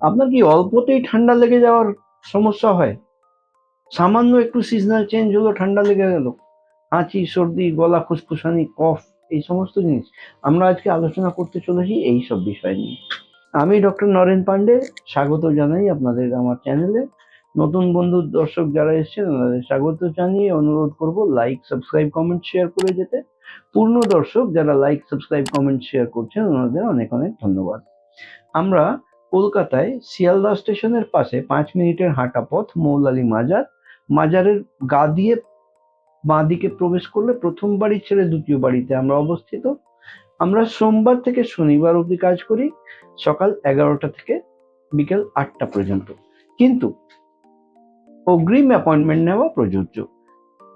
আপনার কি অল্পতেই ঠান্ডা লেগে যাওয়ার সমস্যা হয়? সামান্য একটু সিজনাল চেঞ্জ হলো, ঠান্ডা লেগে গেল, হাঁচি, সর্দি, গলা খুসখুসানি, কফ, এই সমস্ত জিনিস আমরা আজকে আলোচনা করতে চলেছি এই সব বিষয় নিয়ে। আমি ডক্টর নরেন পান্ডে, স্বাগত জানাই আপনাদের আমার চ্যানেলে। নতুন বন্ধু দর্শক যারা এসেছেন ওনাদের স্বাগত জানিয়ে অনুরোধ করব লাইক, সাবস্ক্রাইব, কমেন্ট, শেয়ার করে যেতে। পূর্ণ দর্শক যারা লাইক, সাবস্ক্রাইব, কমেন্ট, শেয়ার করছেন ওনাদের অনেক অনেক ধন্যবাদ। আমরা কলকাতায় শিয়ালদা স্টেশনের পাশে 5 মিনিটের হাঁটা পথ মৌলালী মাজার, মাজারের গা দিয়ে বাঁ দিকে প্রবেশ করলে প্রথম বাড়ি ছেড়ে দ্বিতীয় বাড়িতে আমরা অবস্থিত। আমরা সোমবার থেকে শনিবার অবধি কাজ করি, সকাল 11টা থেকে বিকেল 8টা পর্যন্ত। কিন্তু অগ্রিম অ্যাপয়েন্টমেন্ট নেওয়া প্রযোজ্য।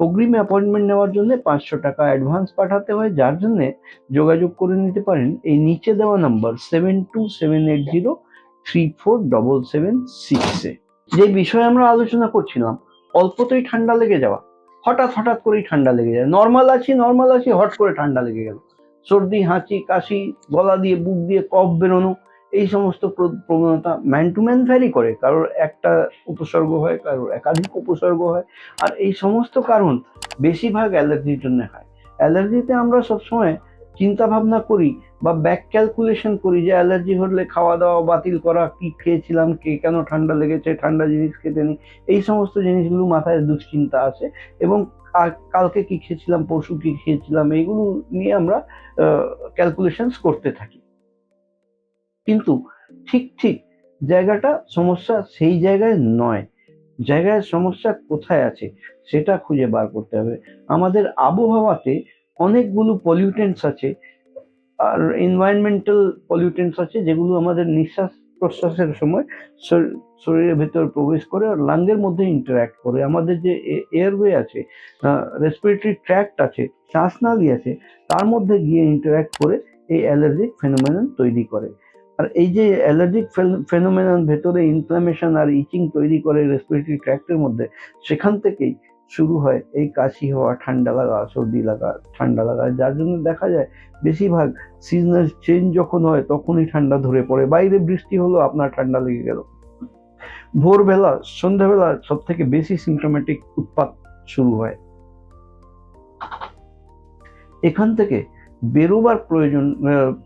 অগ্রিম অ্যাপয়েন্টমেন্ট নেওয়ার জন্য 500 টাকা অ্যাডভান্স পাঠাতে হয়, যার জন্য যোগাযোগ করে নিতে পারেন এই নিচে দেওয়া নাম্বার 7278034776-এ। যে বিষয়ে আমরা আলোচনা করছিলাম, অল্পতেই ঠান্ডা লেগে যাওয়া, হঠাৎ করেই ঠান্ডা লেগে যায়। নর্মাল আছি, হট করে ঠান্ডা লেগে গেল। সর্দি, হাঁচি, কাশি, গলা দিয়ে বুক দিয়ে কফ বেরোনো, এই সমস্ত প্রবণতা ম্যান টু ম্যান ভ্যারি করে। কারোর একটা উপসর্গ হয়, কারোর একাধিক উপসর্গ হয়। আর এই সমস্ত কারণ বেশিরভাগ অ্যালার্জির জন্য হয়। অ্যালার্জিতে আমরা সবসময় চিন্তা ভাবনা করি বা ব্যাক ক্যালকুলেশন করি যে অ্যালার্জি হলে খাওয়া দাওয়া বাতিল করা, কি খেয়েছিলাম, কেন ঠান্ডা লেগেছে, ঠান্ডা জিনিস খেতে নেই, এই সমস্ত জিনিসগুলো মাথায় দুশ্চিন্তা আসে। এবং কালকে কি খেয়েছিলাম, পরশু কি খেয়েছিলাম, এইগুলো নিয়ে আমরা ক্যালকুলেশনস করতে থাকি। কিন্তু ঠিক জায়গাটা সমস্যা সেই জায়গায় নয়। জায়গায় সমস্যা কোথায় আছে সেটা খুঁজে বার করতে হবে। আমাদের আবহাওয়াতে অনেকগুলো পলিউটেন্টস আছে, আর এনভায়রনমেন্টাল পলিউটেন্টস আছে, যেগুলো আমাদের নিঃশ্বাস প্রশ্বাসের সময় শরীরের ভেতর প্রবেশ করে আর লাঙ্গের মধ্যে ইন্টারঅ্যাক্ট করে। আমাদের যে এয়ারওয়ে আছে, রেসপিরেটরি ট্র্যাক্ট আছে, শ্বাসনালী আছে, তার মধ্যে গিয়ে ইন্টারঅ্যাক্ট করে এই অ্যালার্জিক ফেনোমেনন তৈরি করে। আর এই যে অ্যালার্জিক ফেনোমেনন ভেতরে ইনফ্লামেশন আর ইচিং তৈরি করে রেসপিরেটরি ট্র্যাক্টের মধ্যে, সেখান থেকেই শুরু হয় এই কাশি হওয়া, ঠান্ডা লাগা, সর্দি লাগা, ঠান্ডা লাগা। যার জন্য দেখা যায় বেশিরভাগ সিজনাল চেঞ্জ যখন হয় তখনই ঠান্ডা ধরে পড়ে। বাইরে বৃষ্টি হলো, আপনার ঠান্ডা লেগে গেল। ভোরবেলা, সন্ধ্যাবেলা সব থেকে বেশি সিমটোমেটিক উৎপাত শুরু হয়। এখান থেকে বেরোবার প্রয়োজন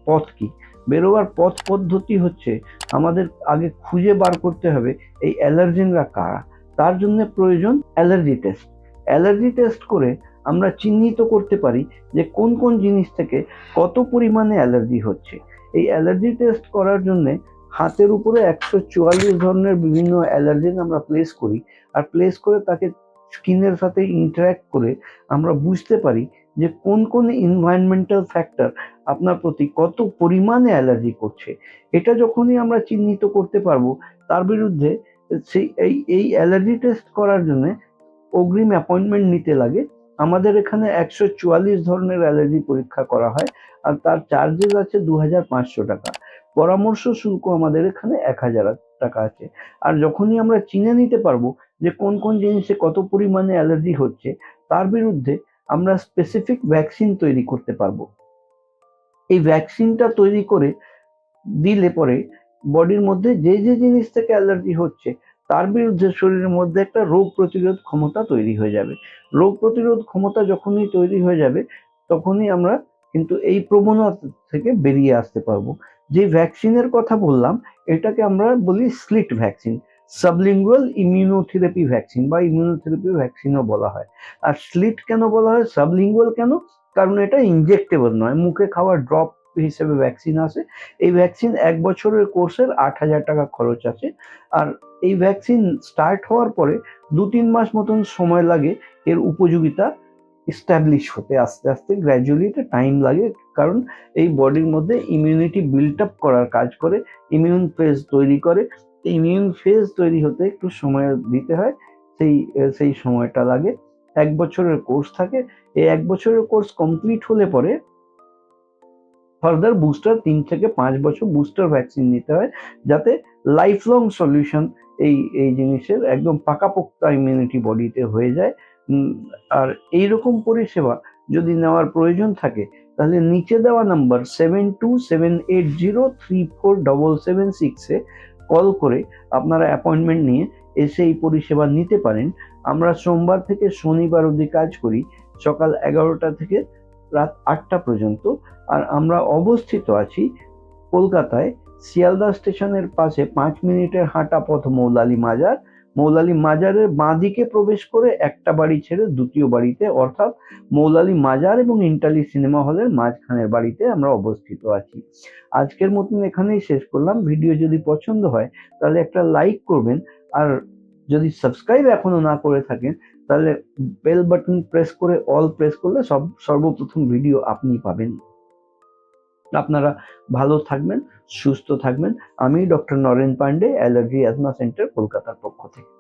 পথ কি? বেরোবার পথ পদ্ধতি হচ্ছে আমাদের আগে খুঁজে বার করতে হবে এই অ্যালার্জেনরা কারা। তার জন্য প্রয়োজন অ্যালার্জি টেস্ট। অ্যালার্জি টেস্ট করে আমরা চিহ্নিত করতে পারি যে কোন কোন জিনিস থেকে কত পরিমাণে অ্যালার্জি হচ্ছে। এই অ্যালার্জি টেস্ট করার জন্য হাতের উপরে 144 ধরনের বিভিন্ন অ্যালার্জেন আমরা প্লেস করি, আর প্লেস করে তাকে স্কিনের সাথে ইন্টারঅ্যাক্ট করে আমরা বুঝতে পারি যে কোন কোন এনভায়রনমেন্টাল ফ্যাক্টর আপনার প্রতি কত পরিমাণে অ্যালার্জি করছে। এটা যখনই আমরা চিহ্নিত করতে পারবো, তার বিরুদ্ধে সেই এই অ্যালার্জি টেস্ট করার জন্য অগ্রিম অ্যাপয়েন্টমেন্ট নিতে লাগে। আমাদের এখানে 144 ধরনের অ্যালার্জি পরীক্ষা করা হয়, আর তার চার্জেস আছে 2500 টাকা। পরামর্শ শুল্ক আমাদের এখানে 1000 টাকা আছে। আর যখনই আমরা চিনে নিতে পারবো যে কোন কোন জিনিসে কত পরিমাণে অ্যালার্জি হচ্ছে, তার বিরুদ্ধে আমরা স্পেসিফিক ভ্যাকসিন তৈরি করতে পারবো। এই ভ্যাকসিনটা তৈরি করে দিলে পরে বডির মধ্যে যে যে জিনিস থেকে অ্যালার্জি হচ্ছে তার বিরুদ্ধে শরীরের মধ্যে একটা রোগ প্রতিরোধ ক্ষমতা তৈরি হয়ে যাবে। রোগ প্রতিরোধ ক্ষমতা যখনই তৈরি হয়ে যাবে, তখনই আমরা কিন্তু এই প্রবণতা থেকে বেরিয়ে আসতে পারবো। যে ভ্যাকসিনের কথা বললাম, এটাকে আমরা বলি slit vaccine, sublingual immunotherapy vaccine বা ইমিউনোথেরাপি ভ্যাকসিনও বলা হয়। আর স্লিট কেন বলা হয়, সাবলিঙ্গুয়াল কেন? কারণ এটা ইনজেক্টেবল নয়, মুখে খাওয়া ড্রপ হিসেবে ভ্যাকসিন আসে। এই ভ্যাকসিন 1 বছরের কোর্সের 8000 টাকা খরচ আছে। আর এই ভ্যাকসিন স্টার্ট হওয়ার পরে 2-3 মাস মতন সময় লাগে এর উপযোগিতা এস্টাবলিশ হতে। আস্তে আস্তে গ্র্যাজুয়ালি এটা টাইম লাগে, কারণ এই বডির মধ্যে ইমিউনিটি বিল্ট আপ করার কাজ করে, ইমিউন ফেজ তৈরি করে। ইমিউন ফেজ তৈরি হতে একটু সময় দিতে হয়, সেই সময়টা লাগে। 1 বছরের কোর্স থাকে। এই 1 বছরের কোর্স কমপ্লিট হলে পরে ফার্দার বুস্টার 3 থেকে 5 বছর বুস্টার ভ্যাকসিন নিতে হয়, যাতে লাইফ লং সলিউশন এই জিনিসের একদম পাকাপোক্তা ইমিউনিটি বডিতে হয়ে যায়। আর এইরকম পরিষেবা যদি নেওয়ার প্রয়োজন থাকে, তাহলে নিচে দেওয়া নাম্বার 7278034776-এ কল করে আপনারা অ্যাপয়েন্টমেন্ট নিয়ে এসে এই পরিষেবা নিতে পারেন। আমরা সোমবার থেকে শনিবার অবধি কাজ করি, সকাল 11টা থেকে রাত 8টা পর্যন্ত। আর আমরা অবস্থিত আছি কলকাতায় শিয়ালদা স্টেশনের পাশে 5 মিনিটের হাঁটা পথ মৌলালী মাজার। মৌলালী মাজারের বাঁদিকে প্রবেশ করে একটা বাড়ি ছেড়ে দ্বিতীয় বাড়িতে, অর্থাৎ মৌলালী মাজার এবং ইন্টালি সিনেমা হলের মাঝখানের বাড়িতে আমরা অবস্থিত আছি। আজকের মতন এখানেই শেষ করলাম। ভিডিও যদি পছন্দ হয় তাহলে একটা লাইক করবেন, আর যদি সাবস্ক্রাইব এখনো না করে থাকেন তাহলে বেল বাটন প্রেস করে অল প্রেস করলে সর্বপ্রথম ভিডিও আপনি পাবেন। আপনারা ভালো থাকবেন, সুস্থ থাকবেন। আমি doctor Naren Pande, allergy asthma centre, কলকাতার পক্ষ থেকে।